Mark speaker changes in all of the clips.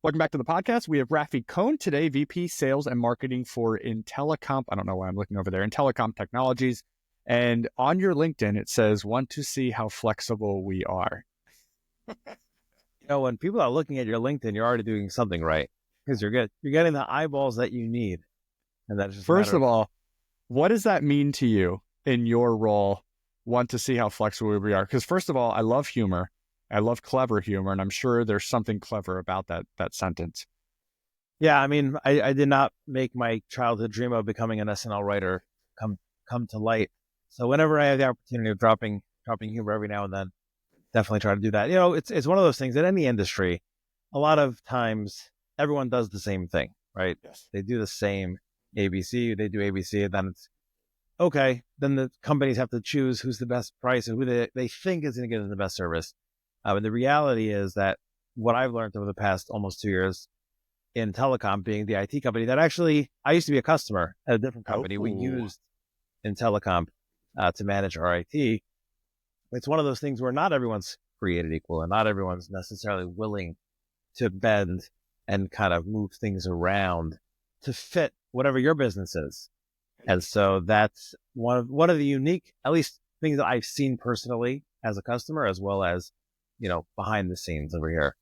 Speaker 1: Welcome back to the podcast. We have Rafi Cohn today, VP Sales and Marketing for Intellicomp. I don't know why I'm looking over there. Intellicomp Technologies. And on your LinkedIn, it says, want to see how flexible we are.
Speaker 2: When people are looking at your LinkedIn, you're already doing something right because you're getting the eyeballs that you need. And that's just
Speaker 1: First of all, what does that mean to you in your role? Want to see how flexible we are? Because first of all, I love humor. I love clever humor, and I'm sure there's something clever about that sentence.
Speaker 2: Yeah, I mean, I did not make my childhood dream of becoming an SNL writer come to light. So whenever I have the opportunity of dropping humor every now and then, definitely try to do that. It's one of those things in any industry. A lot of times, everyone does the same thing, right?
Speaker 1: Yes.
Speaker 2: They do the same ABC. They do ABC, and then it's okay. Then the companies have to choose who's the best price and who they think is going to get the best service. And the reality is that what I've learned over the past almost 2 years in telecom, being the IT company, that actually I used to be a customer at a different company. We used Intellicomp to manage our IT. It's one of those things where not everyone's created equal and not everyone's necessarily willing to bend and kind of move things around to fit whatever your business is. And so that's one of the unique, at least things that I've seen personally as a customer, as well as behind the scenes over here.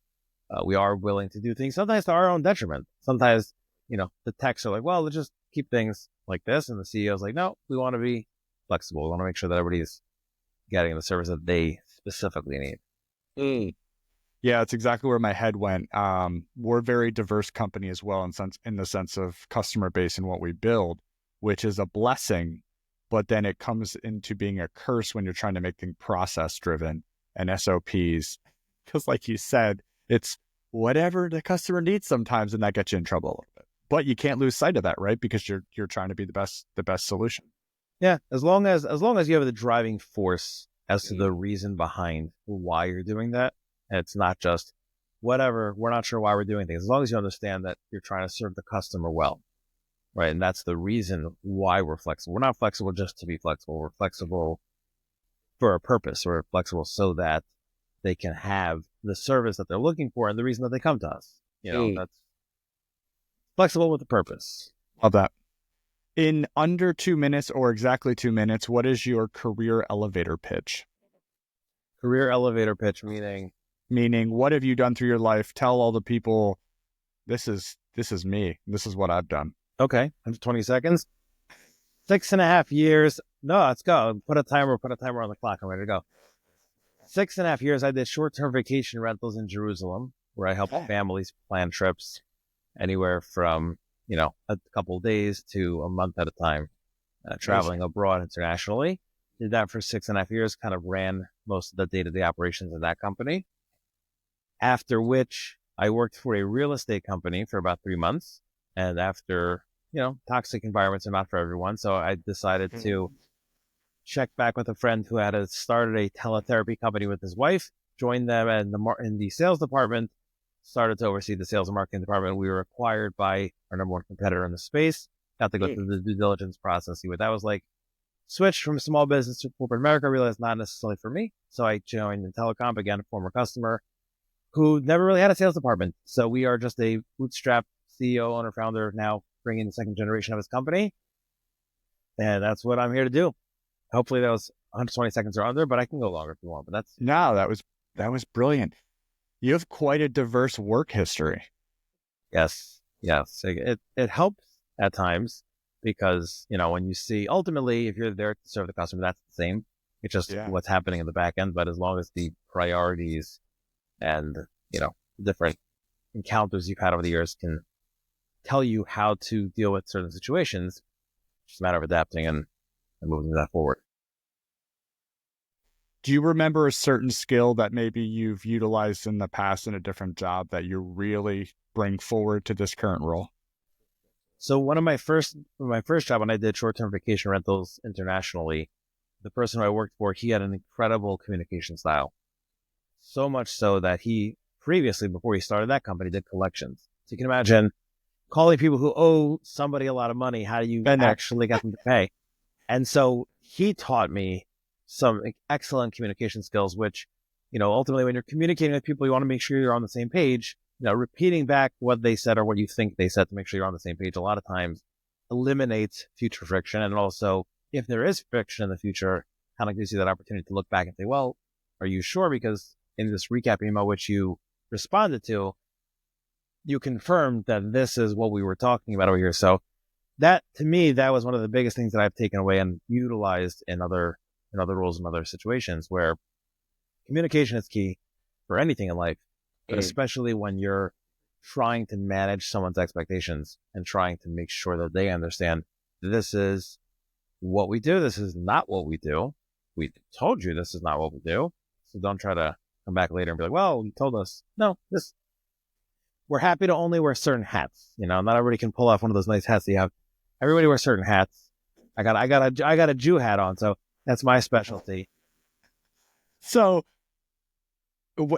Speaker 2: We are willing to do things sometimes to our own detriment. Sometimes, the techs are like, well, let's just keep things like this. And the CEO's like, no, we want to be flexible. We want to make sure that everybody's getting the service that they specifically need.
Speaker 1: Yeah, it's exactly where my head went. We're a very diverse company as well in the sense of customer base and what we build, which is a blessing, but then it comes into being a curse when you're trying to make things process driven and SOPs, because like you said, it's whatever the customer needs sometimes, and that gets you in trouble a little bit. But you can't lose sight of that, right? Because you're trying to be the best solution.
Speaker 2: Yeah, as long as you have the driving force as to the reason behind why you're doing that, and it's not just whatever, we're not sure why we're doing things. As long as you understand that you're trying to serve the customer well, right? And that's the reason why we're flexible. We're not flexible just to be flexible. We're flexible for a purpose. We're flexible so that they can have the service that they're looking for and the reason that they come to us. That's flexible with a purpose.
Speaker 1: Love that. In under 2 minutes or exactly 2 minutes, what is your career elevator pitch?
Speaker 2: Career elevator pitch, meaning
Speaker 1: what have you done through your life? Tell all the people, this is me. This is what I've done.
Speaker 2: Okay, 20 seconds. 6.5 years. No, let's go. Put a timer on the clock. I'm ready to go. 6.5 years, I did short-term vacation rentals in Jerusalem, where I helped families plan trips anywhere from, a couple of days to a month at a time, traveling abroad internationally. Did that for 6.5 years, kind of ran most of the day-to-day operations in that company. After which I worked for a real estate company for about 3 months. And after, toxic environments are not for everyone. So I decided to check back with a friend who had started a teletherapy company with his wife, joined them in the sales department, started to oversee the sales and marketing department. We were acquired by our number one competitor in the space, got to go through the due diligence process, see what that was like. Switched from small business to corporate America, realized not necessarily for me. So I joined Intellicomp, again, a former customer who never really had a sales department. So we are just a bootstrap CEO, owner, founder, now bringing the second generation of his company. And that's what I'm here to do. Hopefully that was 120 seconds or under, but I can go longer if you want. But
Speaker 1: that was brilliant. You have quite a diverse work history.
Speaker 2: Yes. It helps at times because, when you see, ultimately, if you're there to serve the customer, that's the same. It's just what's happening in the back end. But as long as the priorities and, different encounters you've had over the years can tell you how to deal with certain situations, it's just a matter of adapting and moving that forward.
Speaker 1: Do you remember a certain skill that maybe you've utilized in the past in a different job that you really bring forward to this current role?
Speaker 2: So one of my first job when I did short-term vacation rentals internationally, the person who I worked for, he had an incredible communication style. So much so that he previously, before he started that company, did collections. So you can imagine calling people who owe somebody a lot of money. How do you actually get them to pay? And so he taught me some excellent communication skills, which, ultimately when you're communicating with people, you want to make sure you're on the same page. repeating back what they said or what you think they said to make sure you're on the same page a lot of times eliminates future friction. And also, if there is friction in the future, kind of gives you that opportunity to look back and say, well, are you sure? Because in this recap email, which you responded to, you confirmed that this is what we were talking about over here. So that, to me, that was one of the biggest things that I've taken away and utilized in other roles and other situations where communication is key for anything in life, but especially when you're trying to manage someone's expectations and trying to make sure that they understand this is what we do. This is not what we do. We told you this is not what we do. So don't try to come back later and be like, well, you told us. No, we're happy to only wear certain hats. Not everybody can pull off one of those nice hats that you have. Everybody wears certain hats. I got a Jew hat on, so that's my specialty.
Speaker 1: So,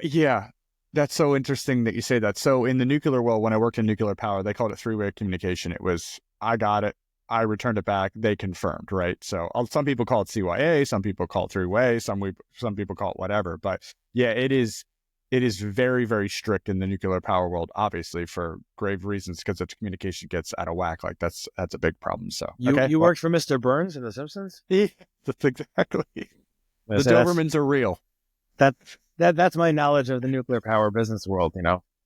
Speaker 1: yeah, that's so interesting that you say that. So in the nuclear world, when I worked in nuclear power, they called it three-way communication. It was, I got it, I returned it back, they confirmed, right? So some people call it CYA, some people call it three-way, some people call it whatever. But yeah, it is very, very strict in the nuclear power world, obviously for grave reasons, because if communication gets out of whack, like that's a big problem. So
Speaker 2: you worked for Mr. Burns in The Simpsons?
Speaker 1: That's exactly. The Dobermans are real.
Speaker 2: That's my knowledge of the nuclear power business world.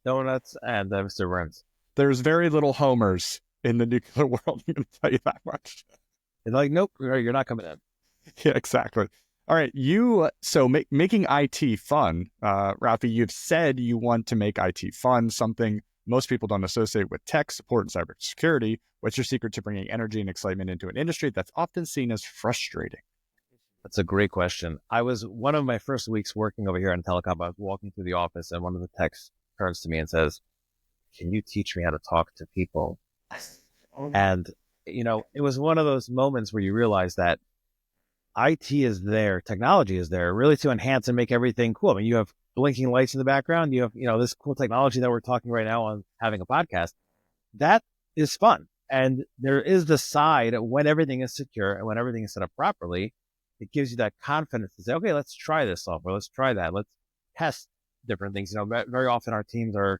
Speaker 2: Donuts and Mr. Burns.
Speaker 1: There's very little homers in the nuclear world. I'm going to tell you that much.
Speaker 2: It's like, nope, you're not coming in.
Speaker 1: Yeah, exactly. All right, making IT fun, Rafi, you've said you want to make IT fun, something most people don't associate with tech support and cybersecurity. What's your secret to bringing energy and excitement into an industry that's often seen as frustrating?
Speaker 2: That's a great question. I was one of my first weeks working over here in telecom. I was walking through the office and one of the techs turns to me and says, "Can you teach me how to talk to people?" And, it was one of those moments where you realize that IT is there, technology is there really to enhance and make everything cool. I mean, you have blinking lights in the background. You have, this cool technology that we're talking right now on having a podcast. That is fun. And there is the side when everything is secure and when everything is set up properly, it gives you that confidence to say, okay, let's try this software. Let's try that. Let's test different things. Very often our teams are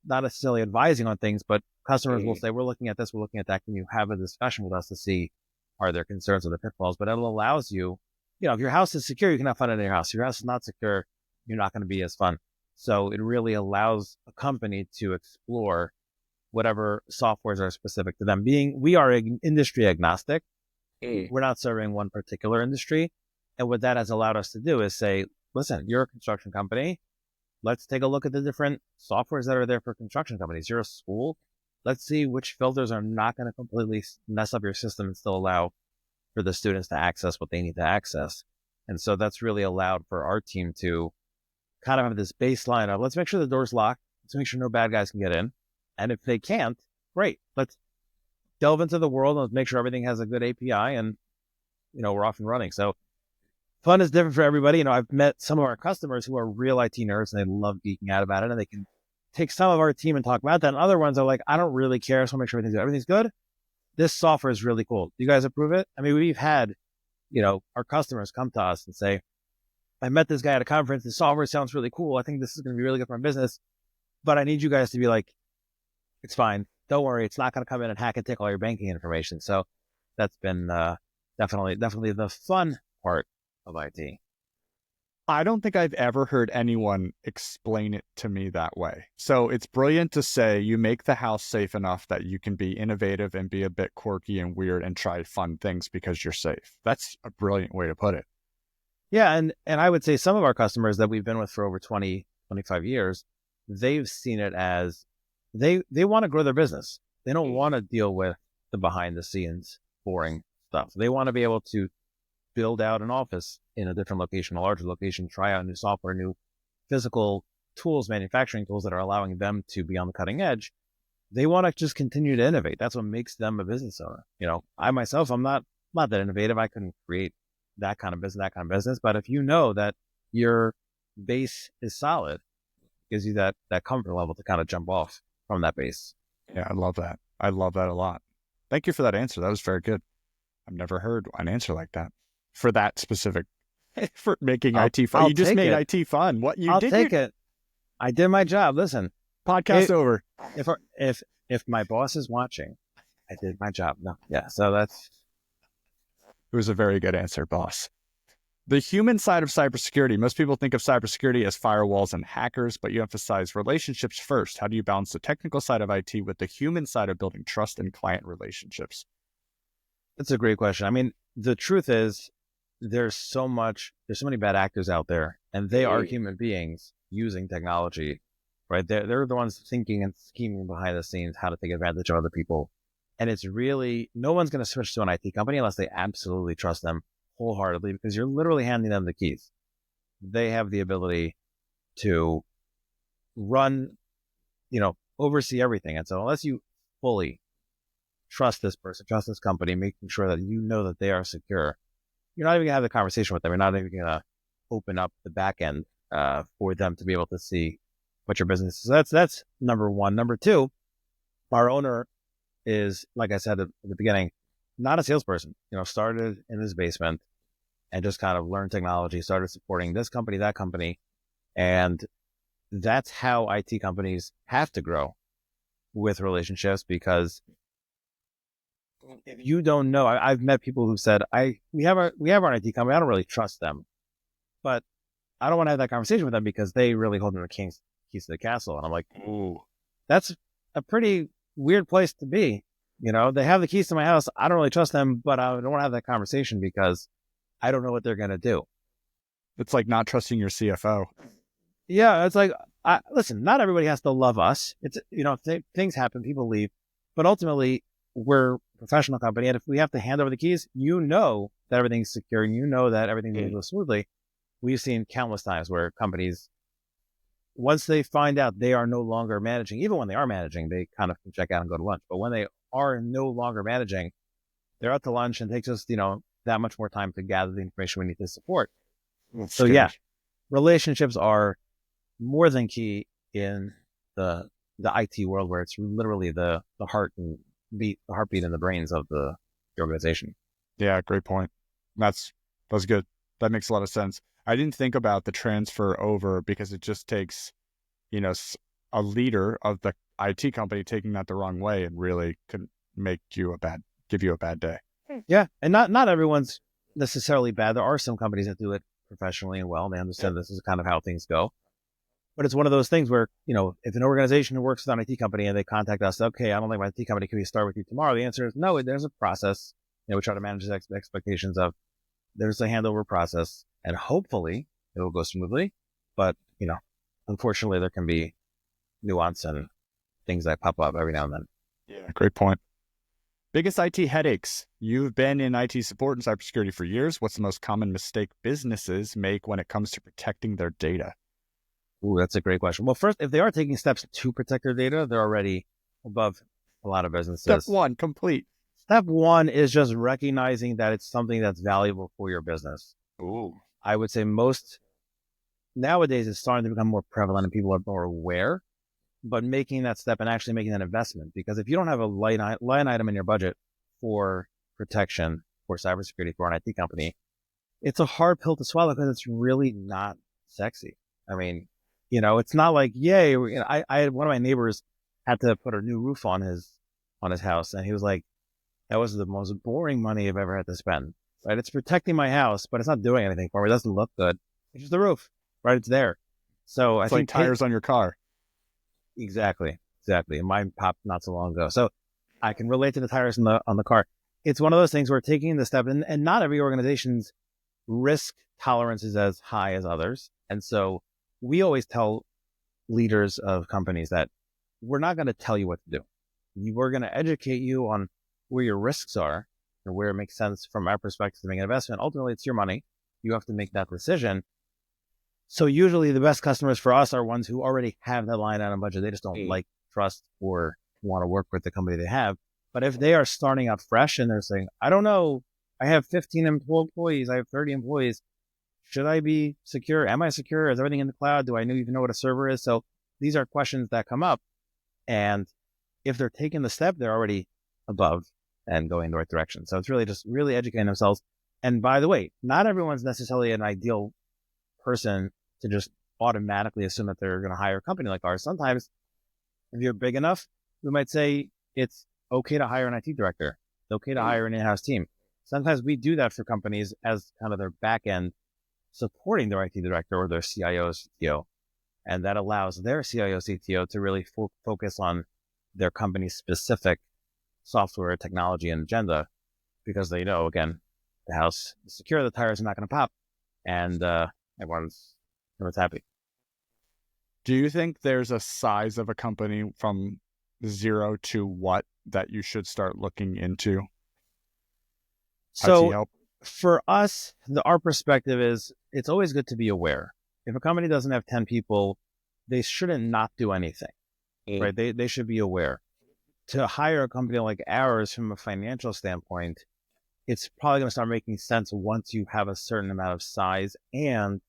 Speaker 2: not necessarily advising on things, but customers will say, we're looking at this, we're looking at that. Can you have a discussion with us to see, are there concerns or the pitfalls? But it allows you, if your house is secure, you can have fun in your house. If your house is not secure, you're not going to be as fun. So it really allows a company to explore whatever softwares are specific to them. We are industry agnostic. We're not serving one particular industry. And what that has allowed us to do is say, listen, you're a construction company. Let's take a look at the different softwares that are there for construction companies. You're a school. Let's see which filters are not going to completely mess up your system and still allow for the students to access what they need to access. And so that's really allowed for our team to kind of have this baseline of, let's make sure the door's locked. Let's make sure no bad guys can get in. And if they can't, great. Let's delve into the world and make sure everything has a good API and, we're off and running. So fun is different for everybody. I've met some of our customers who are real IT nerds and they love geeking out about it and they can take some of our team and talk about that. And other ones are like, I don't really care. So I'll make sure everything's good. Everything's good. This software is really cool. Do you guys approve it? I mean, we've had, our customers come to us and say, I met this guy at a conference. The software sounds really cool. I think this is going to be really good for my business, but I need you guys to be like, it's fine. Don't worry. It's not going to come in and hack and take all your banking information. So that's been definitely the fun part of IT.
Speaker 1: I don't think I've ever heard anyone explain it to me that way. So it's brilliant to say you make the house safe enough that you can be innovative and be a bit quirky and weird and try fun things because you're safe. That's a brilliant way to put it.
Speaker 2: Yeah. And I would say some of our customers that we've been with for over 20, 25 years, they've seen it as they want to grow their business. They don't want to deal with the behind the scenes boring stuff. They want to be able to build out an office in a different location, a larger location, try out new software, new physical tools, manufacturing tools that are allowing them to be on the cutting edge. They want to just continue to innovate. That's what makes them a business owner. I myself, I'm not that innovative. I couldn't create that kind of business. But if you know that your base is solid, it gives you that comfort level to kind of jump off from that base.
Speaker 1: Yeah, I love that. I love that a lot. Thank you for that answer. That was very good. I've never heard an answer like that for that specific, for making IT fun. You just made IT fun. What you did?
Speaker 2: I'll take it. I did my job. Listen,
Speaker 1: Podcast over.
Speaker 2: If my boss is watching, I did my job. No, yeah. So that's.
Speaker 1: It was a very good answer, boss. The human side of cybersecurity. Most people think of cybersecurity as firewalls and hackers, but you emphasize relationships first. How do you balance the technical side of IT with the human side of building trust and client relationships?
Speaker 2: That's a great question. I mean, the truth is there's so many bad actors out there, and they are human beings using technology, right? They're the ones thinking and scheming behind the scenes how to take advantage of other people. And it's really, no one's going to switch to an IT company unless they absolutely trust them wholeheartedly, because you're literally handing them the keys. They have the ability to run, oversee everything. And so unless you fully trust this person, trust this company, making sure that you know that they are secure, you're not even going to have the conversation with them. You're not even going to open up the back end for them to be able to see what your business is. So that's number one. Number two, our owner is, like I said at the beginning, not a salesperson, started in his basement and just kind of learned technology, started supporting this company, that company. And that's how IT companies have to grow, with relationships, because if you don't know, I've met people who said, we have our IT company, I don't really trust them, but I don't want to have that conversation with them because they really hold the keys to the castle. And I'm like, ooh, that's a pretty weird place to be. They have the keys to my house. I don't really trust them, but I don't want to have that conversation because I don't know what they're going to do.
Speaker 1: It's like not trusting your CFO.
Speaker 2: Yeah, it's like, listen, not everybody has to love us. It's, things happen, people leave, but ultimately we're a professional company. And if we have to hand over the keys, that everything's secure and that everything goes smoothly. We've seen countless times where companies, once they find out they are no longer managing, even when they are managing, they kind of can check out and go to lunch. But when they are no longer managing, they're out to lunch, and it takes us, that much more time to gather the information we need to support.
Speaker 1: That's
Speaker 2: so
Speaker 1: scary.
Speaker 2: Yeah, relationships are more than key in the IT world, where it's literally the heartbeat and the brains of the organization.
Speaker 1: Yeah, great point. That's good. That makes a lot of sense. I didn't think about the transfer over because it just takes, a leader of the IT company taking that the wrong way and really could give you a bad day.
Speaker 2: Yeah, and not everyone's necessarily bad. There are some companies that do it professionally and well, and they understand this is kind of how things go. But it's one of those things where, if an organization who works with an IT company and they contact us, okay, I don't like my IT company, can we start with you tomorrow? The answer is no. There's a process. We try to manage the expectations of, there's a handover process, and hopefully it'll go smoothly. But, unfortunately there can be nuance and things that pop up every now and then.
Speaker 1: Yeah, great point. Biggest IT headaches. You've been in IT support and cybersecurity for years. What's the most common mistake businesses make when it comes to protecting their data?
Speaker 2: Ooh, that's a great question. Well, first, if they are taking steps to protect their data, they're already above a lot of businesses.
Speaker 1: Step one, complete.
Speaker 2: Step one is just recognizing that it's something that's valuable for your business.
Speaker 1: Ooh.
Speaker 2: I would say nowadays it's starting to become more prevalent and people are more aware, but making that step and actually making that investment, because if you don't have a line item in your budget for protection, for cybersecurity, for an IT company, it's a hard pill to swallow because it's really not sexy. I mean, it's not like, yay. I had one of my neighbors had to put a new roof on his house, and he was like, that was the most boring money I've ever had to spend. Right? It's protecting my house, but it's not doing anything for me. It doesn't look good. It's just the roof, right? It's there. So
Speaker 1: it's like tires on your car.
Speaker 2: Exactly. Mine popped not so long ago. So I can relate to the tires on the car. It's one of those things where taking the step, and not every organization's risk tolerance is as high as others. And so we always tell leaders of companies that we're not going to tell you what to do. We're going to educate you on where your risks are and where it makes sense from our perspective to make an investment. Ultimately, it's your money. You have to make that decision. So usually the best customers for us are ones who already have that line item budget. They just don't like, trust, or want to work with the company they have. But if they are starting out fresh and they're saying, I don't know, I have 15 employees, I have 30 employees. Should I be secure? Am I secure? Is everything in the cloud? Do I even know what a server is? So these are questions that come up. And if they're taking the step, they're already above and going in the right direction. So it's really just educating themselves. And by the way, not everyone's necessarily an ideal person to just automatically assume that they're going to hire a company like ours. Sometimes If you're big enough, we might say it's okay to hire an IT director. It's okay to hire an in-house team. Sometimes we do that for companies as kind of their back end supporting their IT director or their CIO, CTO. And that allows their CIO, CTO to really focus on their company's specific software, technology, and agenda, because they know, again, the house is secure, the tires are not going to pop, and everyone's happy.
Speaker 1: Do you think there's a size of a company from 0 to what that you should start looking into?
Speaker 2: So for us, our perspective is it's always good to be aware. If a company doesn't have 10 people, they shouldn't not do anything, right? They should be aware. To hire a company like ours from a financial standpoint, it's probably going to start making sense once you have a certain amount of size and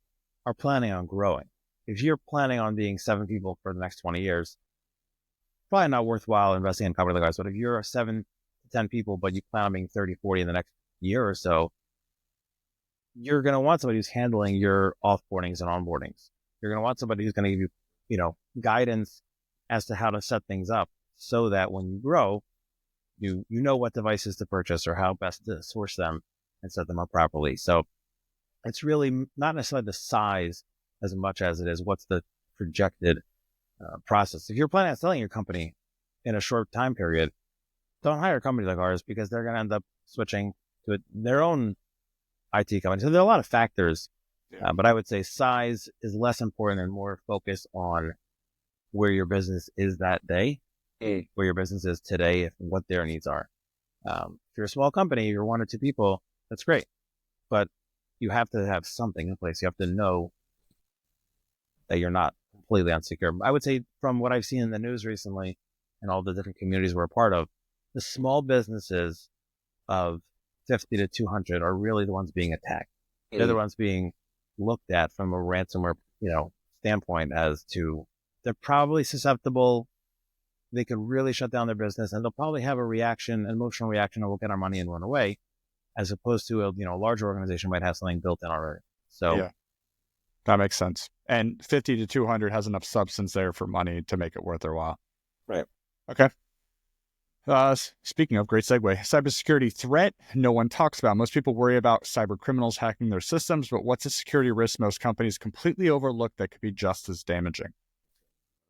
Speaker 2: are planning on growing. If you're planning on being 7 people for the next 20 years, probably not worthwhile investing in a company like ours. But if you're 7 to 10 people, but you plan on being 30, 40 in the next year or so, you're going to want somebody who's handling your offboardings and onboardings. You're going to want somebody who's going to give you, guidance as to how to set things up so that when you grow, you know what devices to purchase or how best to source them and set them up properly. So it's really not necessarily the size as much as it is what's the projected process. If you're planning on selling your company in a short time period, don't hire a company like ours because they're going to end up switching to their own IT company. So there are a lot of factors, but I would say size is less important and more focused on where your business is that day, where your business is today, and what their needs are. If you're a small company, you're 1 or 2 people, that's great. But you have to have something in place. You have to know that you're not completely unsecure. I would say from what I've seen in the news recently and all the different communities we're a part of, the small businesses of 50 to 200 are really the ones being attacked. They're the ones being looked at from a ransomware, standpoint as to they're probably susceptible. They could really shut down their business and they'll probably have an emotional reaction, and we'll get our money and run away, as opposed to a larger organization might have something built in already. So
Speaker 1: yeah, that makes sense. And 50 to 200 has enough substance there for money to make it worth their while.
Speaker 2: Right.
Speaker 1: Okay. Speaking of, great segue, cybersecurity threat no one talks about. Most people worry about cyber criminals hacking their systems, but what's a security risk most companies completely overlook that could be just as damaging?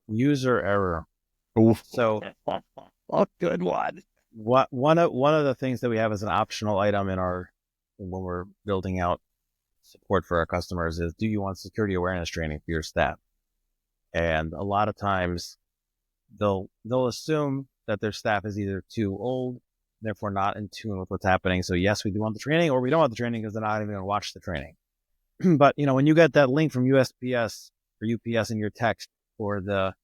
Speaker 2: User error.
Speaker 1: Oof.
Speaker 2: So
Speaker 1: a good one.
Speaker 2: One of the things that we have as an optional item when we're building out support for our customers is, do you want security awareness training for your staff? And a lot of times they'll assume that their staff is either too old, therefore not in tune with what's happening. So yes, we do want the training, or we don't want the training because they're not even going to watch the training. But when you get that link from USPS or UPS in your text, or the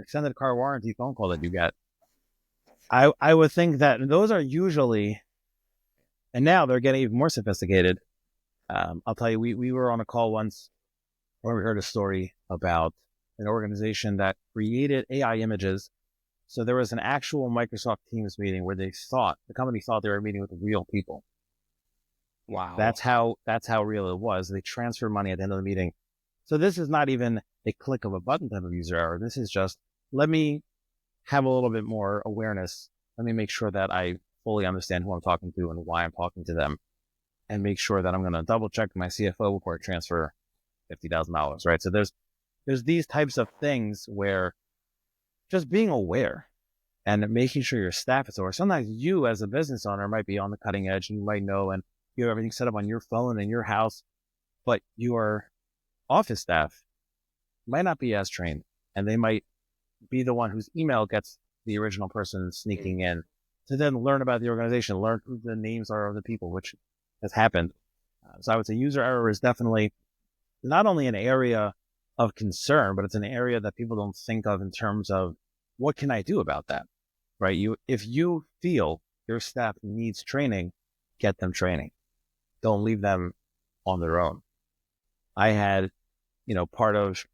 Speaker 2: extended car warranty phone call that you get, I would think that those are usually, and now they're getting even more sophisticated. I'll tell you, we were on a call once where we heard a story about an organization that created AI images. So there was an actual Microsoft Teams meeting where the company thought they were meeting with real people.
Speaker 1: Wow.
Speaker 2: That's how real it was. They transferred money at the end of the meeting. So this is not even a click of a button type of user error. This is just, let me have a little bit more awareness. Let me make sure that I fully understand who I'm talking to and why I'm talking to them, and make sure that I'm going to double check my CFO before I transfer $50,000, right? So there's these types of things where just being aware and making sure your staff is aware. Sometimes you as a business owner might be on the cutting edge and you might know, and you have everything set up on your phone in your house, but your office staff might not be as trained, and they might be the one whose email gets the original person sneaking in to then learn about the organization, learn who the names are of the people, which has happened. So I would say user error is definitely not only an area of concern, but it's an area that people don't think of in terms of, what can I do about that, right? If you feel your staff needs training, get them training. Don't leave them on their own. I had, part of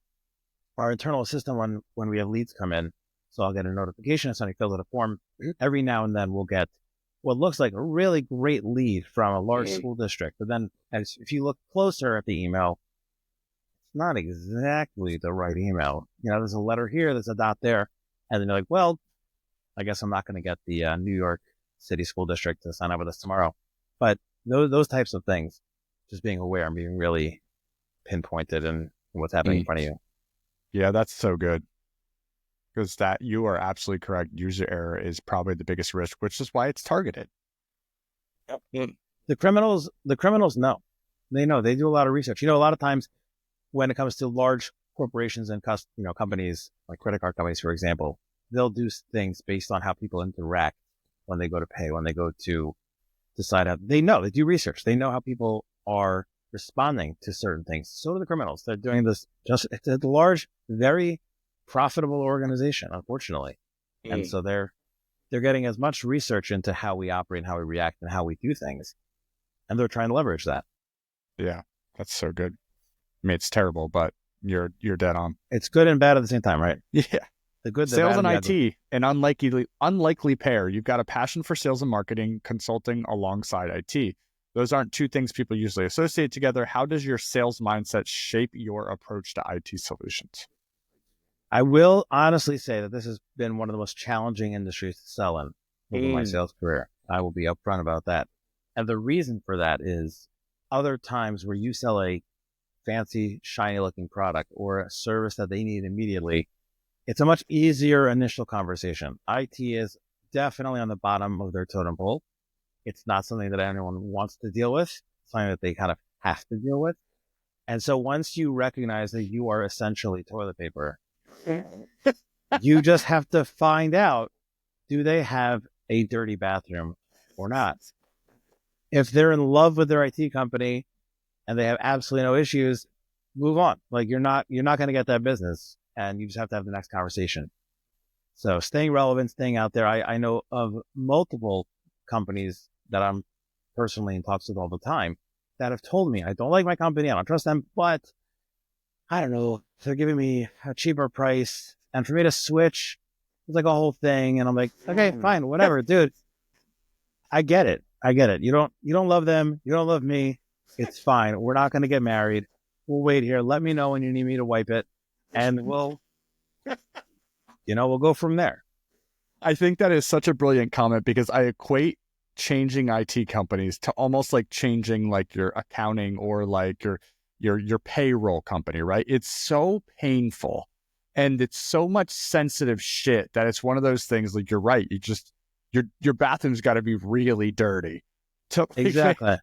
Speaker 2: our internal system when we have leads come in, so I'll get a notification if somebody fills out a form. Every now and then we'll get what looks like a really great lead from a large school district. But then if you look closer at the email, it's not exactly the right email. There's a letter here, there's a dot there. And then you're like, well, I guess I'm not going to get the New York City School District to sign up with us tomorrow. But those types of things, just being aware and being really pinpointed in what's happening in front of you.
Speaker 1: Yeah, that's so good. Because that you are absolutely correct. User error is probably the biggest risk, which is why it's targeted.
Speaker 2: Yep. The criminals know. They know. They do a lot of research. A lot of times when it comes to large corporations and companies like credit card companies, for example, they'll do things based on how people interact when they go to pay, when they go to decide how they do research. They know how people are responding to certain things. So do the criminals. They're doing this it's a large, very profitable organization, unfortunately. And so they're getting as much research into how we operate and how we react and how we do things. And they're trying to leverage that.
Speaker 1: Yeah, that's so good. I mean, it's terrible, but you're dead on.
Speaker 2: It's good and bad at the same time, right?
Speaker 1: Yeah.
Speaker 2: The good, the
Speaker 1: sales
Speaker 2: bad,
Speaker 1: and IT, an unlikely pair. You've got a passion for sales and marketing, consulting alongside IT. Those aren't two things people usually associate together. How does your sales mindset shape your approach to IT solutions?
Speaker 2: I will honestly say that this has been one of the most challenging industries to sell in over my sales career. I will be upfront about that. And the reason for that is other times where you sell a fancy, shiny looking product or a service that they need immediately, it's a much easier initial conversation. IT is definitely on the bottom of their totem pole. It's not something that anyone wants to deal with. It's something that they kind of have to deal with. And so once you recognize that you are essentially toilet paper, you just have to find out, do they have a dirty bathroom or not? If they're in love with their IT company and they have absolutely no issues, move on. Like you're not going to get that business, and you just have to have the next conversation. So staying relevant, staying out there. I know of multiple companies that I'm personally in talks with all the time that have told me, I don't like my company, I don't trust them, but I don't know, they're giving me a cheaper price, and for me to switch, it's like a whole thing. And I'm like, okay, fine, whatever, dude. I get it. You don't love them. You don't love me. It's fine. We're not going to get married. We'll wait here. Let me know when you need me to wipe it, and we'll go from there.
Speaker 1: I think that is such a brilliant comment, because I equate changing IT companies to almost like changing like your accounting or like your payroll company, right? It's so painful and it's so much sensitive shit that it's one of those things, like, you're right. Your bathroom's got to be really dirty.
Speaker 2: Exactly.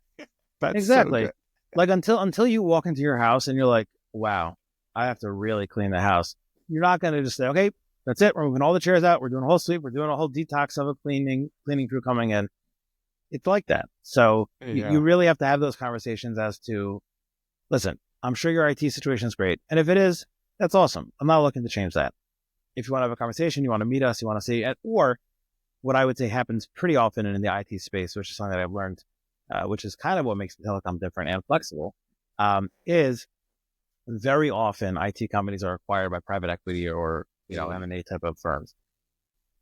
Speaker 1: That's
Speaker 2: exactly.
Speaker 1: So
Speaker 2: like until you walk into your house and you're like, wow, I have to really clean the house. You're not going to just say, okay, that's it. We're moving all the chairs out. We're doing a whole sweep. We're doing a whole detox of a cleaning crew coming in. It's like that. So you really have to have those conversations as to, listen, I'm sure your IT situation is great. And if it is, that's awesome. I'm not looking to change that. If you want to have a conversation, you want to meet us, you want to see it, or what I would say happens pretty often in the IT space, which is something that I've learned, which is kind of what makes telecom different and flexible, is very often IT companies are acquired by private equity or M&A type of firms.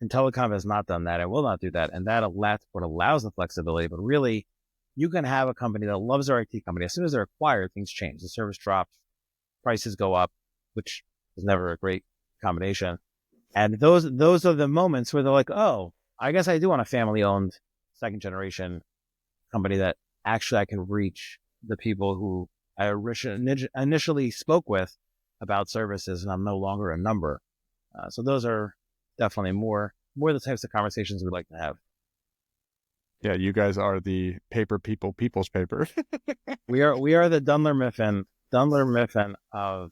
Speaker 2: And telecom has not done that and will not do that. And that's what allows the flexibility. But really, you can have a company that loves their IT company. As soon as they're acquired, things change. The service drops, prices go up, which is never a great combination. And those are the moments where they're like, oh, I guess I do want a family-owned second generation company that actually I can reach the people who I initially spoke with about services, and I'm no longer a number. So those are definitely more the types of conversations we'd like to have.
Speaker 1: Yeah, you guys are the paper people, people's paper.
Speaker 2: we are the Dunler Mifflin of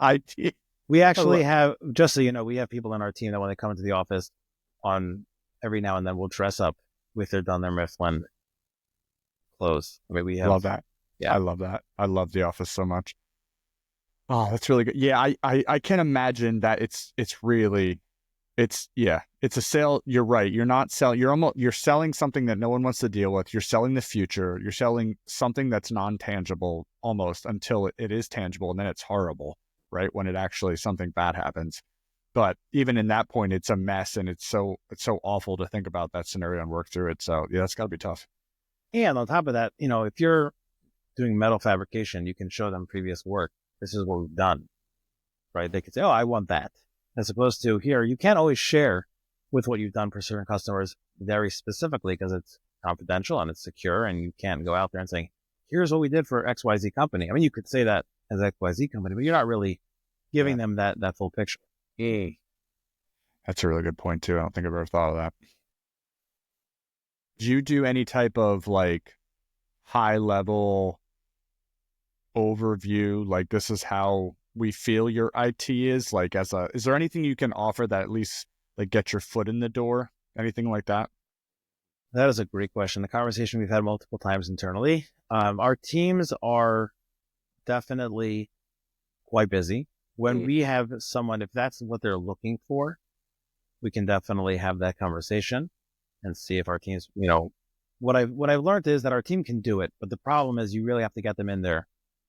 Speaker 1: IT.
Speaker 2: We actually have, just so you know, we have people on our team that when they come into the office on every now and then, we'll dress up with their Dunler Mifflin clothes. I mean, we have,
Speaker 1: love that.
Speaker 2: Yeah,
Speaker 1: I love that. I love the office so much. Oh, that's really good. Yeah, I can imagine that it's a sale. You're right. You're not selling. You're selling something that no one wants to deal with. You're selling the future. You're selling something that's non-tangible almost until it is tangible, and then it's horrible, right? When it actually something bad happens. But even in that point, it's a mess, and it's so awful to think about that scenario and work through it. So yeah, that's got to be tough.
Speaker 2: And on top of that, if you're doing metal fabrication, you can show them previous work. This is what we've done, right? They could say, oh, I want that. as opposed to here, you can't always share with what you've done for certain customers very specifically because it's confidential and it's secure, and you can't go out there and say, here's what we did for XYZ company. I mean, you could say that as XYZ company, but you're not really giving them that full picture.
Speaker 1: That's a really good point too. I don't think I've ever thought of that. Do you do any type of like high level overview? Like, this is how we feel your IT is like, is there anything you can offer that at least like get your foot in the door? Anything like that?
Speaker 2: That is a great question. The conversation we've had multiple times internally. Our teams are definitely quite busy. When we have someone, if that's what they're looking for, we can definitely have that conversation and see if our teams, what I've learned is that our team can do it, but the problem is you really have to get them in there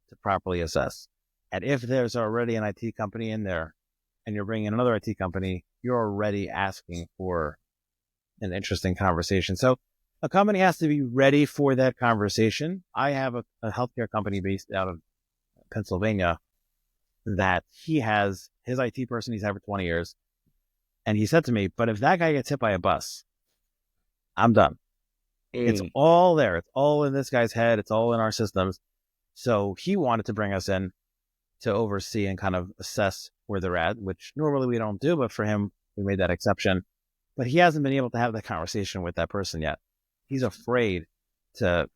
Speaker 2: to properly assess. And if there's already an IT company in there and you're bringing another IT company, you're already asking for an interesting conversation. So a company has to be ready for that conversation. I have a healthcare company based out of Pennsylvania that he has his IT person he's had for 20 years. And he said to me, but if that guy gets hit by a bus, I'm done. It's all there. It's all in this guy's head. It's all in our systems. So he wanted to bring us in to oversee and kind of assess where they're at, which normally we don't do, but for him, we made that exception. But he hasn't been able to have that conversation with that person yet. He's afraid to,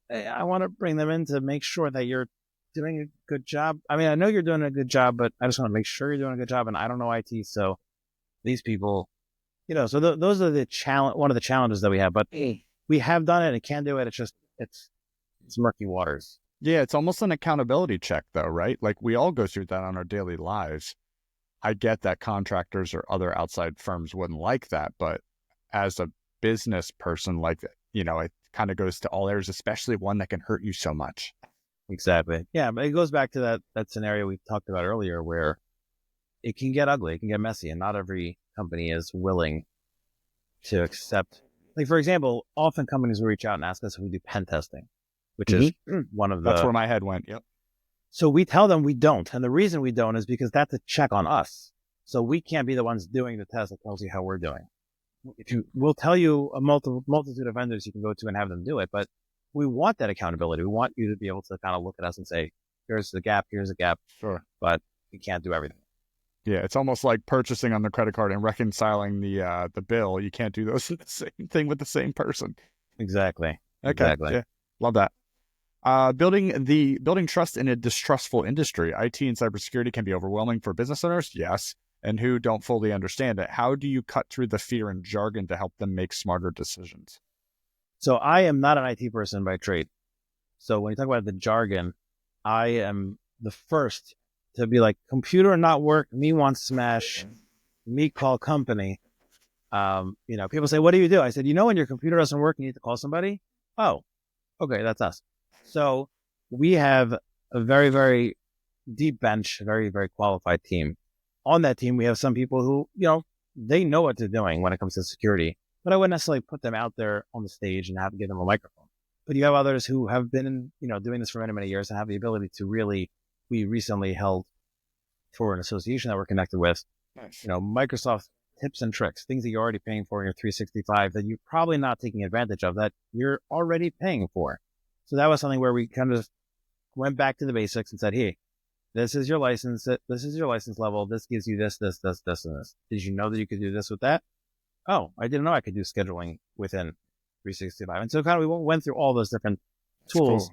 Speaker 2: hey, I want to bring them in to make sure that you're doing a good job. I mean, I know you're doing a good job, but I just want to make sure you're doing a good job. And I don't know IT. So these people, so those are one of the challenges that we have, but we have done it and can do it. It's just, it's murky waters.
Speaker 1: Yeah. It's almost an accountability check though, right? Like we all go through that on our daily lives. I get that contractors or other outside firms wouldn't like that, but as a business person, like, it kind of goes to all areas, especially one that can hurt you so much.
Speaker 2: Exactly. Yeah. But it goes back to that scenario we talked about earlier where it can get ugly, it can get messy, and not every company is willing to accept. Like, for example, often companies will reach out and ask us if we do pen testing, which is one of the...
Speaker 1: That's where my head went. Yep.
Speaker 2: So we tell them we don't. And the reason we don't is because that's a check on us. So we can't be the ones doing the test that tells you how we're doing. We'll tell you a multitude of vendors you can go to and have them do it, but we want that accountability. We want you to be able to kind of look at us and say, here's the gap, here's a gap.
Speaker 1: Sure.
Speaker 2: But we can't do everything.
Speaker 1: Yeah, it's almost like purchasing on the credit card and reconciling the bill. You can't do those the same thing with the same person.
Speaker 2: Exactly.
Speaker 1: Okay.
Speaker 2: Exactly.
Speaker 1: Yeah. Love that. Building trust in a distrustful industry. IT and cybersecurity can be overwhelming for business owners, yes, and who don't fully understand it. How do you cut through the fear and jargon to help them make smarter decisions?
Speaker 2: So I am not an IT person by trade. So when you talk about the jargon, I am the first to be like, computer not work, me want smash, me call company. People say, what do you do? I said, when your computer doesn't work, you need to call somebody. Oh, okay, that's us. So we have a very, very deep bench, very, very qualified team. On that team, we have some people who, they know what they're doing when it comes to security, but I wouldn't necessarily put them out there on the stage and have to give them a microphone. But you have others who have been, doing this for many, many years and have the ability to really, we recently held for an association that we're connected with,
Speaker 1: Nice.
Speaker 2: Microsoft tips and tricks, things that you're already paying for in your 365 that you're probably not taking advantage of that you're already paying for. So that was something where we kind of went back to the basics and said, hey, this is your license. This is your license level. This gives you this, this, this, this, and this. Did you know that you could do this with that? Oh, I didn't know I could do scheduling within 365. And so kind of we went through all those different tools.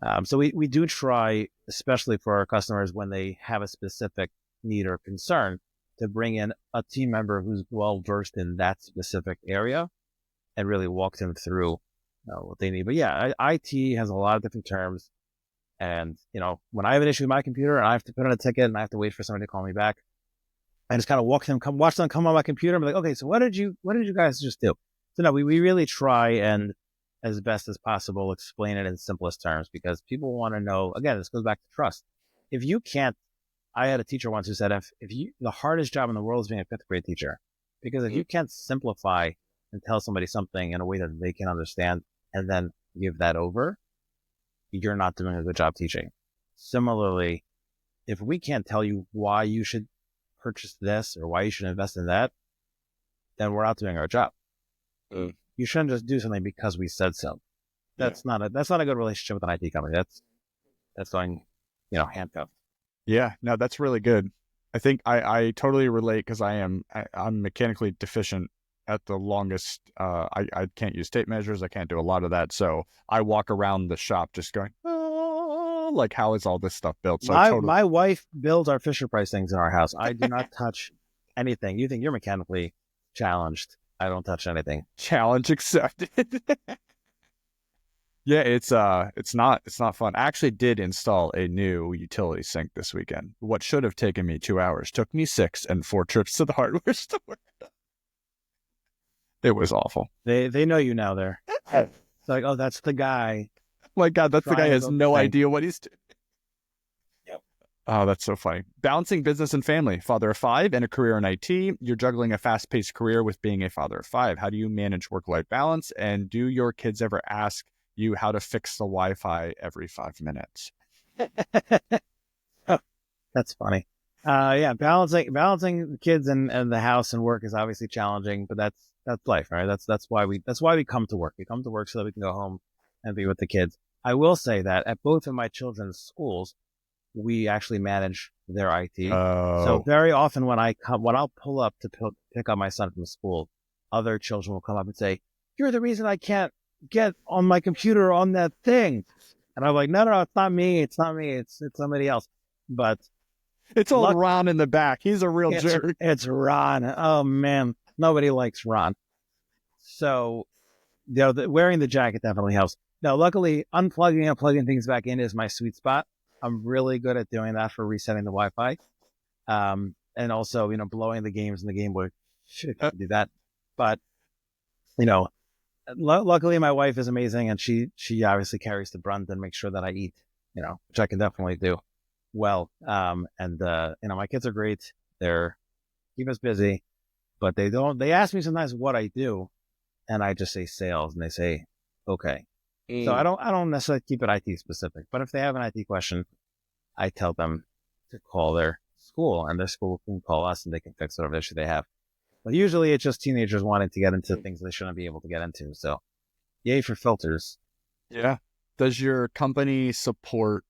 Speaker 2: Cool. So we do try, especially for our customers when they have a specific need or concern, to bring in a team member who's well versed in that specific area and really walk them through what they need. But yeah, IT has a lot of different terms. And, when I have an issue with my computer and I have to put in a ticket and I have to wait for somebody to call me back, I just kind of watch them come on my computer and be like, okay, so what did you guys just do? So no, we really try and as best as possible explain it in simplest terms because people want to know, again, this goes back to trust. If you can't, I had a teacher once who said, the hardest job in the world is being a fifth grade teacher, because if you can't simplify and tell somebody something in a way that they can understand and then give that over, you're not doing a good job teaching. Similarly, if we can't tell you why you should purchase this or why you should invest in that, then we're not doing our job. You shouldn't just do something because we said so. That's not a good relationship with an IT company. That's going, handcuffed.
Speaker 1: Yeah, no, that's really good. I think I totally relate because I'm mechanically deficient at the longest. I can't use tape measures. I can't do a lot of that. So I walk around the shop just going, oh, like, how is all this stuff built? So
Speaker 2: my wife builds our Fisher Price things in our house. I do not touch anything. You think you're mechanically challenged. I don't touch anything.
Speaker 1: Challenge accepted. Yeah, it's not fun. I actually did install a new utility sink this weekend. What should have taken me 2 hours took me 6 and 4 trips to the hardware store. It was awful.
Speaker 2: They know you now there. It's like, oh, that's the guy.
Speaker 1: My God, that's the guy who has no idea what he's doing.
Speaker 2: Yep.
Speaker 1: Oh, that's so funny. Balancing business and family. Father of 5 and a career in IT. You're juggling a fast-paced career with being a father of 5. How do you manage work-life balance? And do your kids ever ask you how to fix the Wi-Fi every 5 minutes?
Speaker 2: Oh, that's funny. Yeah, balancing the kids and the house and work is obviously challenging, but that's life, right? That's why we come to work. We come to work so that we can go home and be with the kids. I will say that at both of my children's schools, we actually manage their IT. So very often when I'll pull up to pick up my son from school, other children will come up and say, "You're the reason I can't get on my computer on that thing." And I'm like, no, it's not me. It's somebody else. But
Speaker 1: it's old Ron in the back. He's a real jerk.
Speaker 2: It's Ron. Oh man, nobody likes Ron. So, wearing the jacket definitely helps. Now, luckily, unplugging and plugging things back in is my sweet spot. I'm really good at doing that for resetting the Wi-Fi. And also, blowing the games in the Game Boy. Should do that. But, luckily my wife is amazing and she obviously carries the brunt and makes sure that I eat, which I can definitely do well. My kids are great. They're keep us busy, but they ask me sometimes what I do and I just say sales and they say, okay. So I don't necessarily keep it IT specific, but if they have an IT question, I tell them to call their school and their school can call us and they can fix whatever issue they have. But usually it's just teenagers wanting to get into things they shouldn't be able to get into. So yay for filters.
Speaker 1: Yeah. Does your company support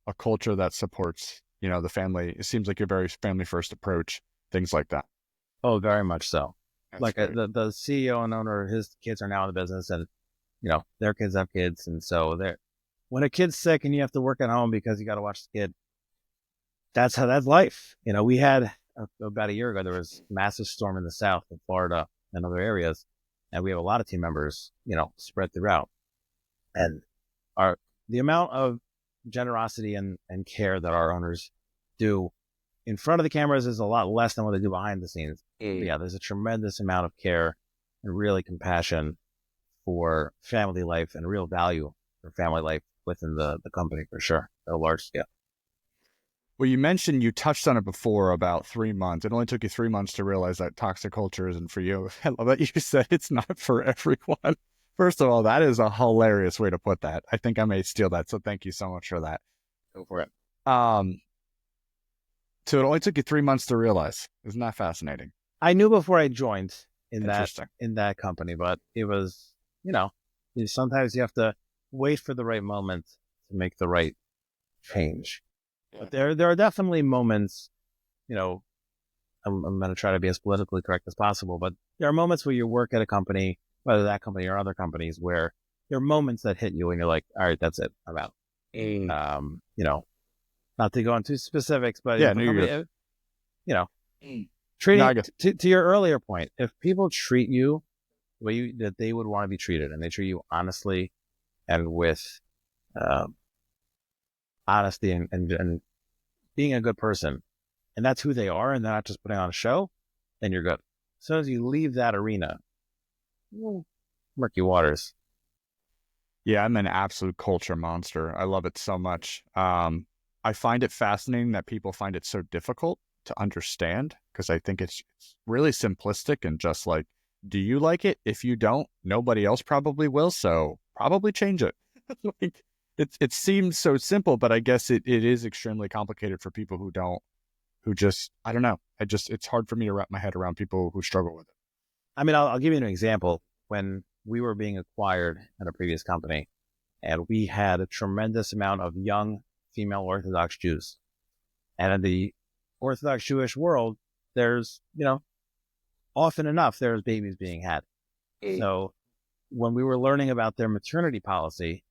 Speaker 1: a culture that supports, the family? It seems like you're very family first approach, things like that.
Speaker 2: Oh, very much so.
Speaker 1: That's
Speaker 2: like
Speaker 1: great.
Speaker 2: the CEO and owner, his kids are now in the business and, their kids have kids. And so when a kid's sick and you have to work at home because you got to watch the kid, that's life. We had about a year ago, there was a massive storm in the south in Florida and other areas. And we have a lot of team members, spread throughout. And the amount of generosity and care that our owners do in front of the cameras is a lot less than what they do behind the scenes. But yeah, there's a tremendous amount of care and really compassion for family life and real value for family life within the company for sure, at a large scale.
Speaker 1: Well, you mentioned you touched on it before about 3 months. It only took you 3 months to realize that toxic culture isn't for you. I love that you said it's not for everyone. First of all, that is a hilarious way to put that. I think I may steal that. So thank you so much for that.
Speaker 2: Go for it.
Speaker 1: So it only took you 3 months to realize. Isn't that fascinating?
Speaker 2: I knew before I joined in that company, but it was, sometimes you have to wait for the right moment to make the right change. But there are definitely moments, I'm going to try to be as politically correct as possible, but there are moments where you work at a company, whether that company or other companies, where there are moments that hit you and you're like, all right, that's it, I'm out. Not to go into specifics, but treating to your earlier point, if people treat you the way that they would want to be treated, and they treat you honestly and with honesty and being a good person, and that's who they are, and they're not just putting on a show, then you're good. As soon as you leave that arena, murky waters.
Speaker 1: Yeah, I'm an absolute culture monster. I love it so much. I find it fascinating that people find it so difficult to understand because I think it's really simplistic and just like, do you like it? If you don't, nobody else probably will. So probably change it. Like, it seems so simple, but I guess it is extremely complicated for people who who just, I don't know. It's hard for me to wrap my head around people who struggle with it.
Speaker 2: I mean, I'll give you an example. When we were being acquired at a previous company, and we had a tremendous amount of young female Orthodox Jews. And in the Orthodox Jewish world, there's, often enough, there's babies being had. So when we were learning about their maternity policy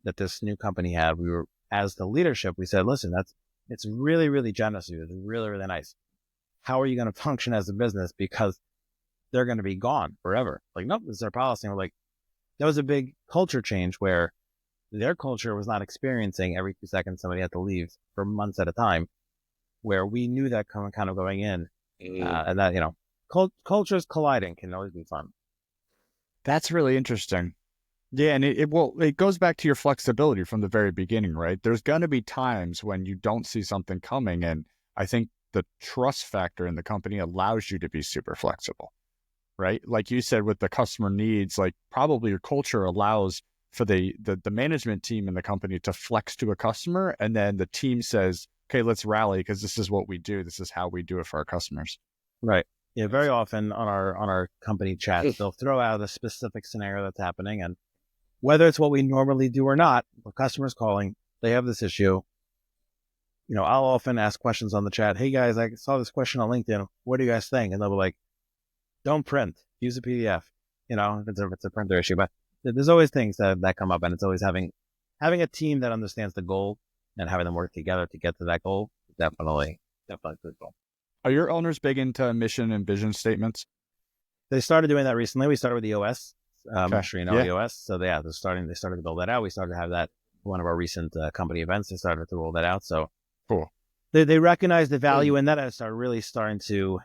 Speaker 2: that this new company had, as the leadership, we said, listen, it's really, really generous of you. It's really, really nice. How are you going to function as a business? Because they're going to be gone forever. Like, nope, this is their policy. And we're like, that was a big culture change where their culture was not experiencing every 2 seconds somebody had to leave for months at a time, where we knew that kind of going in. And that, cultures colliding can always be fun.
Speaker 1: That's really interesting. Yeah, and it goes back to your flexibility from the very beginning, right? There's going to be times when you don't see something coming, and I think the trust factor in the company allows you to be super flexible, right? Like you said, with the customer needs, like probably your culture allows for the management team in the company to flex to a customer, and then the team says, okay, let's rally because this is what we do. This is how we do it for our customers.
Speaker 2: Right. Yeah. Very often on our company chats, they'll throw out a specific scenario that's happening, and whether it's what we normally do or not, the customer's calling, they have this issue. I'll often ask questions on the chat. Hey guys, I saw this question on LinkedIn. What do you guys think? And they'll be like, don't print, use a PDF, if it's a printer issue. But there's always things that come up, and it's always having a team that understands the goal and having them work together to get to that goal. Definitely critical.
Speaker 1: Are your owners big into mission and vision statements?
Speaker 2: They started doing that recently. We started with the OS. I'm sure you know the OS. So they started to build that out. We started to have that one of our recent company events. They started to roll that out. So
Speaker 1: cool.
Speaker 2: They recognize the value in that, and starting to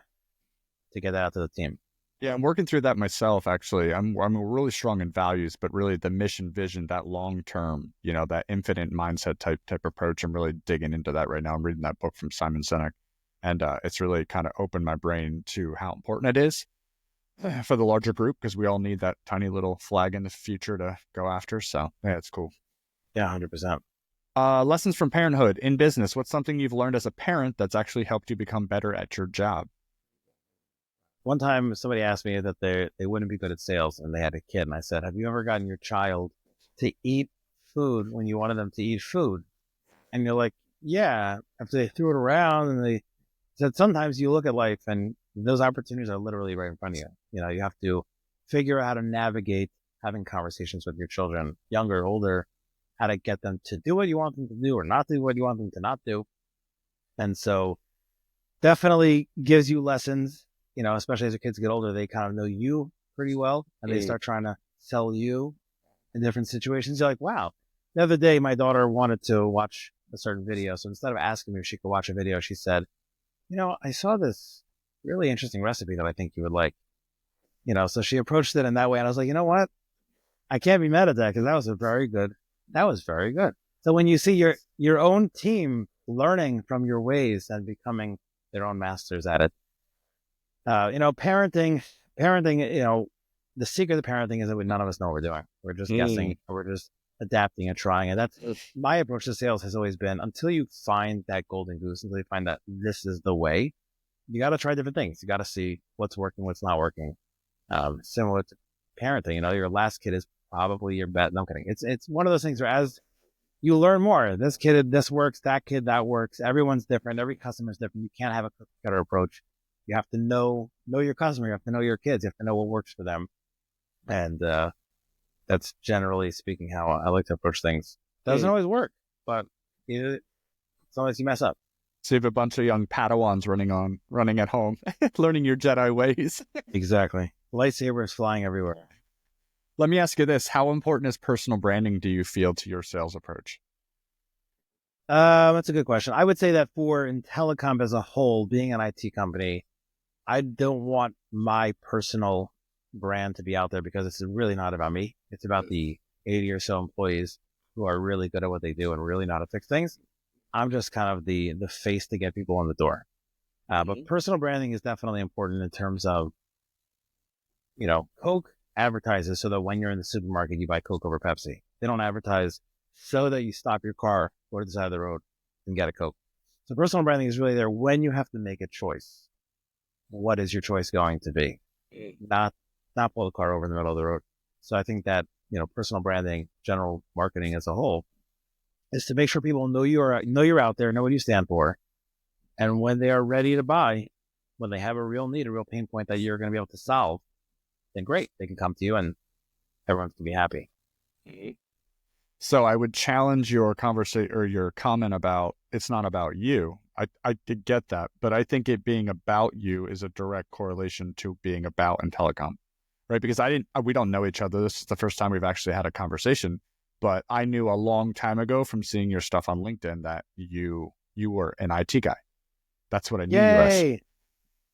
Speaker 2: get that out to the team.
Speaker 1: Yeah, I'm working through that myself, actually. I'm really strong in values, but really the mission vision, that long term, that infinite mindset type approach. I'm really digging into that right now. I'm reading that book from Simon Sinek, and it's really kind of opened my brain to how important it is for the larger group, because we all need that tiny little flag in the future to go after. So yeah, it's cool.
Speaker 2: Yeah, 100%.
Speaker 1: Lessons from parenthood in business. What's something you've learned as a parent that's actually helped you become better at your job?
Speaker 2: One time somebody asked me that they wouldn't be good at sales and they had a kid. And I said, have you ever gotten your child to eat food when you wanted them to eat food? And you're like, yeah, after they threw it around. And they said, sometimes you look at life and those opportunities are literally right in front of you. You have to figure out how to navigate having conversations with your children, younger, older, how to get them to do what you want them to do or not do what you want them to not do. And so definitely gives you lessons. Especially as your kids get older, they kind of know you pretty well, and they start trying to sell you in different situations. You're like, wow. The other day, my daughter wanted to watch a certain video. So instead of asking me if she could watch a video, she said, I saw this really interesting recipe that I think you would like. So she approached it in that way. And I was like, you know what? I can't be mad at that because that was very good. So when you see your own team learning from your ways and becoming their own masters at it, parenting, the secret of parenting is that none of us know what we're doing. We're just guessing, or we're just adapting and trying. And that's my approach to sales has always been, until you find that golden goose, until you find that this is the way, you got to try different things. You got to see what's working, what's not working. Similar to parenting, your last kid is probably your bet. No, I'm kidding. It's one of those things where as you learn more, this kid, this works, that kid, that works. Everyone's different. Every customer is different. You can't have a cookie cutter approach. You have to know your customer. You have to know your kids. You have to know what works for them. And that's generally speaking how I like to approach things. Doesn't always work, but as long as you mess up.
Speaker 1: So you have a bunch of young Padawans running at home, learning your Jedi ways.
Speaker 2: Exactly. Lightsabers flying everywhere.
Speaker 1: Let me ask you this. How important is personal branding, do you feel, to your sales approach?
Speaker 2: That's a good question. I would say that for telecom as a whole, being an IT company, I don't want my personal brand to be out there because it's really not about me. It's about the 80 or so employees who are really good at what they do and really know how to fix things. I'm just kind of the face to get people in the door. But personal branding is definitely important in terms of, Coke advertises so that when you're in the supermarket, you buy Coke over Pepsi. They don't advertise so that you stop your car, go to the side of the road and get a Coke. So personal branding is really there when you have to make a choice. What is your choice going to be? Not pull the car over in the middle of the road. So I think that, personal branding, general marketing as a whole, is to make sure people know you're out there, know what you stand for. And when they are ready to buy, when they have a real need, a real pain point that you're going to be able to solve, then great, they can come to you and everyone's going to be happy.
Speaker 1: So I would challenge your conversation or your comment about it's not about you. I did get that, but I think it being about you is a direct correlation to being about in telecom, right? Because we don't know each other. This is the first time we've actually had a conversation, but I knew a long time ago from seeing your stuff on LinkedIn that you were an IT guy. That's what I knew you as.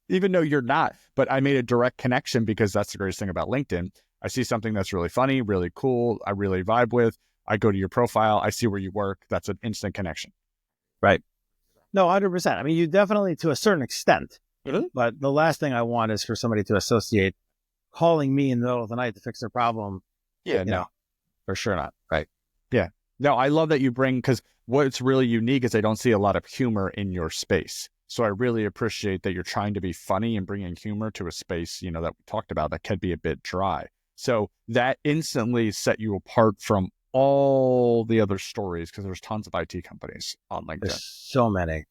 Speaker 1: Even though you're not, but I made a direct connection because that's the greatest thing about LinkedIn. I see something that's really funny, really cool, I really vibe with. I go to your profile, I see where you work. That's an instant connection.
Speaker 2: Right. No, 100%. I mean, you definitely, to a certain extent, but the last thing I want is for somebody to associate calling me in the middle of the night to fix their problem.
Speaker 1: Yeah, no.
Speaker 2: For sure not. Right.
Speaker 1: Yeah. No, I love that you bring, because what's really unique is I don't see a lot of humor in your space. So I really appreciate that you're trying to be funny and bringing humor to a space, that we talked about that can be a bit dry. So that instantly set you apart from all the other stories, because there's tons of IT companies on LinkedIn.
Speaker 2: There's so many.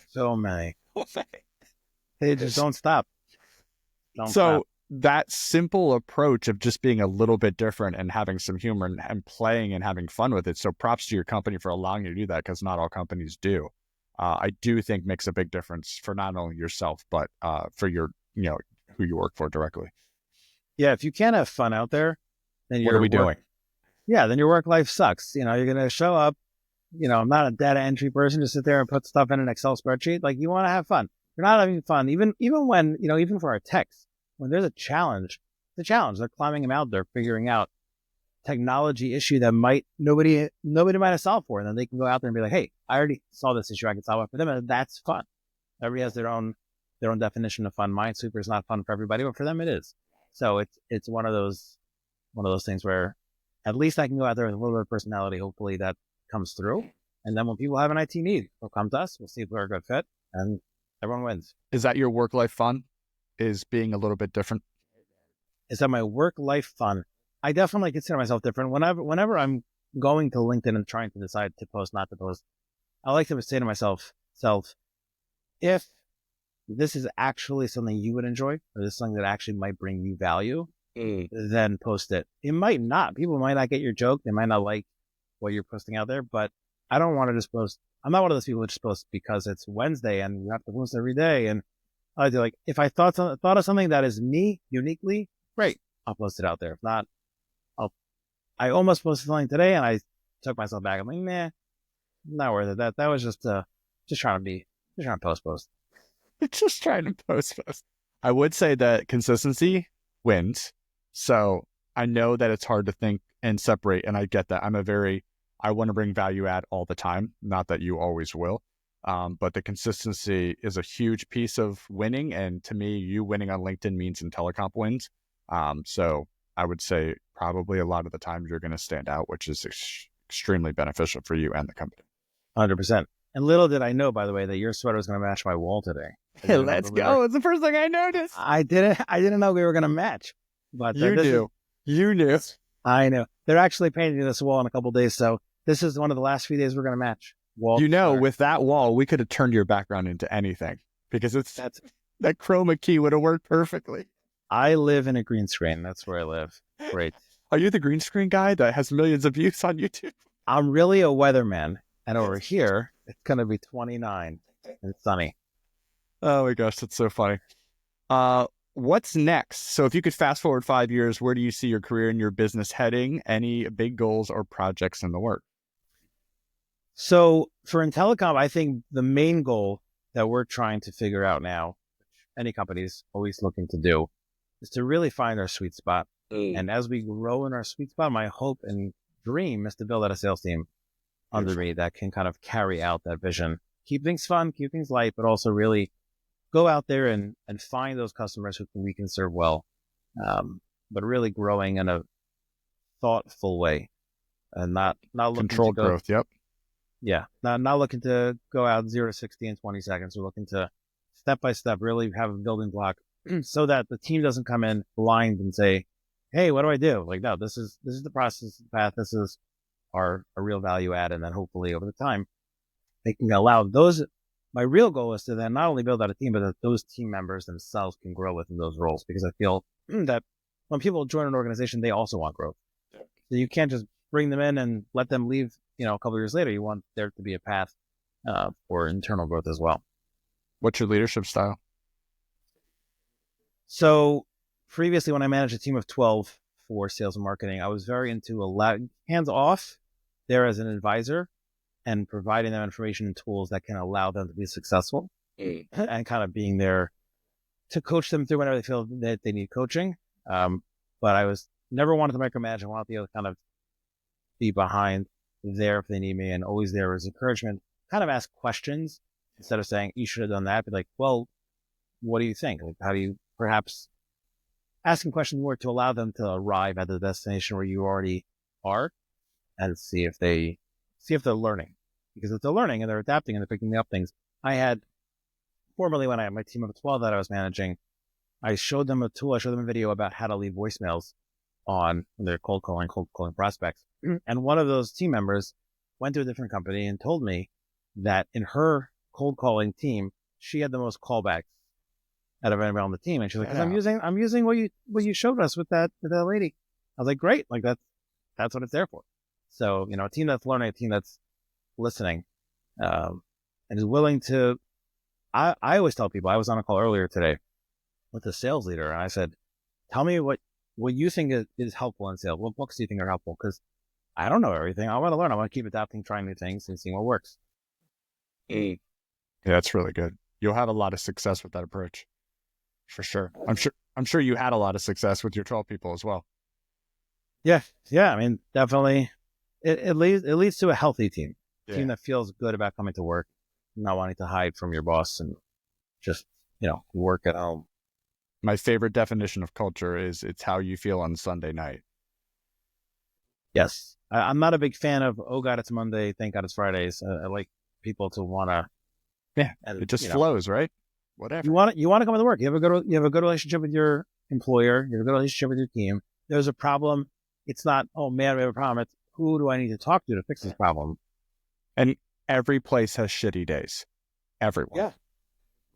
Speaker 2: So many. They just don't stop.
Speaker 1: That simple approach of just being a little bit different and having some humor and playing and having fun with it. So props to your company for allowing you to do that, because not all companies do. I do think makes a big difference for not only yourself, but for your, who you work for directly.
Speaker 2: Yeah. If you can't have fun out there, then
Speaker 1: what are we doing?
Speaker 2: Yeah. Then your work life sucks. You're going to show up, I'm not a data entry person to sit there and put stuff in an Excel spreadsheet. Like, you want to have fun. You're not having fun. Even when, even for our techs, when there's a challenge, they're climbing them out there, figuring out technology issue that nobody might have solved for. And then they can go out there and be like, hey, I already saw this issue. I can solve it for them. And that's fun. Everybody has their own definition of fun. Minesweeper is not fun for everybody, but for them it is. So it's one of those things where at least I can go out there with a little bit of personality. Hopefully that comes through. And then when people have an IT need, they'll come to us. We'll see if we're a good fit, and everyone wins.
Speaker 1: Is that your work-life fun? Is being a little bit different?
Speaker 2: Is that my work-life fun? I definitely consider myself different. Whenever I'm going to LinkedIn and trying to decide to post, not to post, I like to say to myself, if this is actually something you would enjoy, or this is something that actually might bring you value, then post it. It might not. People might not get your joke. They might not like what you're posting out there, but I don't want to just post. I'm not one of those people who just post because it's Wednesday and you have to post every day. And I do, like, if I thought of something that is me uniquely, great, I'll post it out there. If not, I almost posted something today and I took myself back. I'm like, nah, not worth it. That was just trying to post.
Speaker 1: Just trying to post. I would say that consistency wins. So I know that it's hard to think and separate, and I get that. I want to bring value add all the time. Not that you always will, but the consistency is a huge piece of winning. And to me, you winning on LinkedIn means IntelliComp wins. So I would say probably a lot of the time you're going to stand out, which is extremely beneficial for you and the company.
Speaker 2: 100%. And little did I know, by the way, that your sweater was going to match my wall today.
Speaker 1: Hey, let's go. It's the first thing I noticed.
Speaker 2: I didn't know we were going to match. But
Speaker 1: you knew. You knew.
Speaker 2: I know. They're actually painting this wall in a couple of days, so this is one of the last few days we're going to match.
Speaker 1: With that wall, we could have turned your background into anything, because that chroma key would have worked perfectly.
Speaker 2: I live in a green screen. That's where I live. Great.
Speaker 1: Are you the green screen guy that has millions of views on YouTube?
Speaker 2: I'm really a weatherman, and over here it's going to be 29 and sunny.
Speaker 1: Oh my gosh, that's so funny. What's next? So if you could fast forward 5 years, where do you see your career and your business heading? Any big goals or projects in the work?
Speaker 2: So for IntelliComp, I think the main goal that we're trying to figure out now, which any company is always looking to do, is to really find our sweet spot. And as we grow in our sweet spot, my hope and dream is to build out a sales team under me that can kind of carry out that vision. Keep things fun, keep things light, but also really go out there and find those customers who we can serve well, but really growing in a thoughtful way and not looking
Speaker 1: controlled
Speaker 2: to go,
Speaker 1: growth. Yep.
Speaker 2: Yeah. Not looking to go out 0 to 60 in 20 seconds. We're looking to step by step really have a building block so that the team doesn't come in blind and say, hey, what do I do? Like, no, this is the process, the path. This is our real value add. And then hopefully over the time, they can allow those. My real goal is to then not only build out a team, but that those team members themselves can grow within those roles. Because I feel that when people join an organization, they also want growth. So you can't just bring them in and let them leave, a couple of years later. You want there to be a path for internal growth as well.
Speaker 1: What's your leadership style?
Speaker 2: So previously, when I managed a team of 12 for sales and marketing, I was very into hands off there as an advisor and providing them information and tools that can allow them to be successful and kind of being there to coach them through whenever they feel that they need coaching. But I was never wanted to micromanage. I wanted to be able to kind of be behind there if they need me, and always there as encouragement, kind of ask questions instead of saying, you should have done that. Be like, well, what do you think? Like, how do you perhaps asking questions more to allow them to arrive at the destination where you already are and see if they're learning. Because if they're learning and they're adapting and they're picking up things, I had formerly when I had my team of 12 that I was managing, I showed them a tool, I showed them a video about how to leave voicemails on their cold calling prospects. And one of those team members went to a different company and told me that in her cold calling team, she had the most callbacks out of anybody on the team. And she's like, yeah. I'm using what you showed us with that lady. I was like, great. Like that's what it's there for. So, a team that's learning, a team that's listening, and is willing to, I always tell people, I was on a call earlier today with a sales leader, and I said, tell me what you think is helpful in sales. What books do you think are helpful? Because I don't know everything. I want to learn. I want to keep adapting, trying new things, and seeing what works.
Speaker 1: Yeah, that's really good. You'll have a lot of success with that approach, for sure. I'm sure you had a lot of success with your 12 people as well.
Speaker 2: Yeah. I mean, definitely, it leads to a healthy team. A team that feels good about coming to work, not wanting to hide from your boss and just work at home.
Speaker 1: My favorite definition of culture is it's how you feel on Sunday night.
Speaker 2: Yes. I'm not a big fan of, oh God, it's Monday, thank God it's Fridays. I like people to want to.
Speaker 1: Yeah, and it just flows, right? Whatever.
Speaker 2: You want to come to work. You have a good relationship with your employer. You have a good relationship with your team. There's a problem. It's not, oh man, we have a problem. It's who do I need to talk to fix this problem?
Speaker 1: And every place has shitty days. Everyone.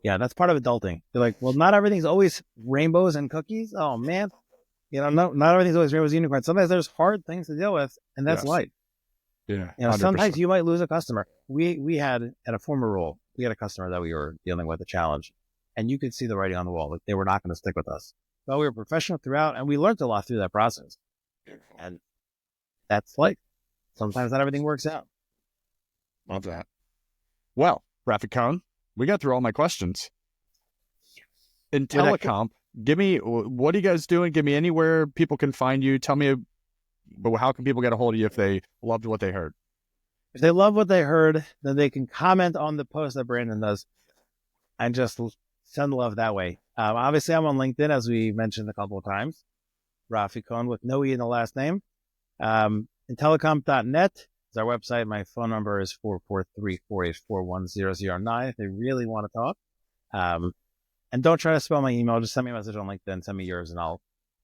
Speaker 2: Yeah, that's part of adulting. They're like, well, not everything's always rainbows and cookies. Oh man, not everything's always rainbows and unicorns. Sometimes there's hard things to deal with, and that's life.
Speaker 1: Yeah,
Speaker 2: sometimes you might lose a customer. We had at a former role, we had a customer that we were dealing with a challenge, and you could see the writing on the wall. Like they were not going to stick with us. But we were professional throughout, and we learned a lot through that process. And that's life. Sometimes not everything works out.
Speaker 1: Love that. Well, Rafi Cohn, we got through all my questions. In telecom, give me, what are you guys doing? Give me anywhere people can find you. Tell me, how can people get a hold of you if they loved what they heard?
Speaker 2: If they love what they heard, then they can comment on the post that Brandon does and just send love that way. Obviously, I'm on LinkedIn, as we mentioned a couple of times. Rafi Cohn with no E in the last name. Intelecom.net is our website. My phone number is 443-484-1009 if they really want to talk. And don't try to spell my email. Just send me a message on LinkedIn. Send me yours, and I'll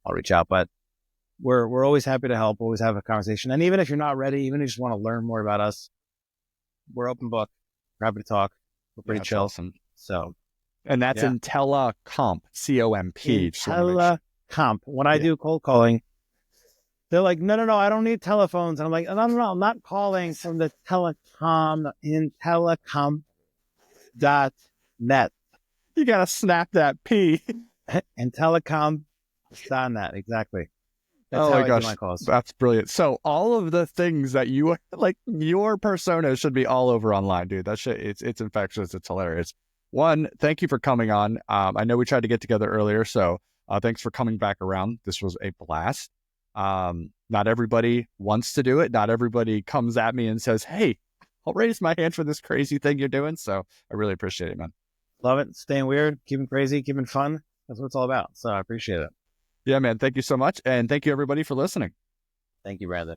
Speaker 2: reach out. But we're always happy to help. Always have a conversation. And even if you're not ready, even if you just want to learn more about us, we're open book. We're happy to talk. We're pretty chill.
Speaker 1: Awesome.
Speaker 2: So,
Speaker 1: and that's Intelecomp, COMP.
Speaker 2: Intelecomp. When I do cold calling, they're like, no, I don't need telephones. And I'm like, no, I'm not calling from the telecom, intelecom.net.
Speaker 1: You got to snap that P.
Speaker 2: Intelecom.net, exactly. That's
Speaker 1: oh
Speaker 2: how
Speaker 1: my gosh,
Speaker 2: my calls.
Speaker 1: That's brilliant. So all of the things that you like, your persona should be all over online, dude. That shit, it's infectious. It's hilarious. One, thank you for coming on. I know we tried to get together earlier, so thanks for coming back around. This was a blast. Not everybody wants to do it. Not everybody comes at me and says, hey, I'll raise my hand for this crazy thing you're doing. So I really appreciate it, man.
Speaker 2: Love it. Staying weird, keeping crazy, keeping fun. That's what it's all about. So I appreciate it.
Speaker 1: Yeah, man. Thank you so much. And thank you, everybody, for listening.
Speaker 2: Thank you, Brandon.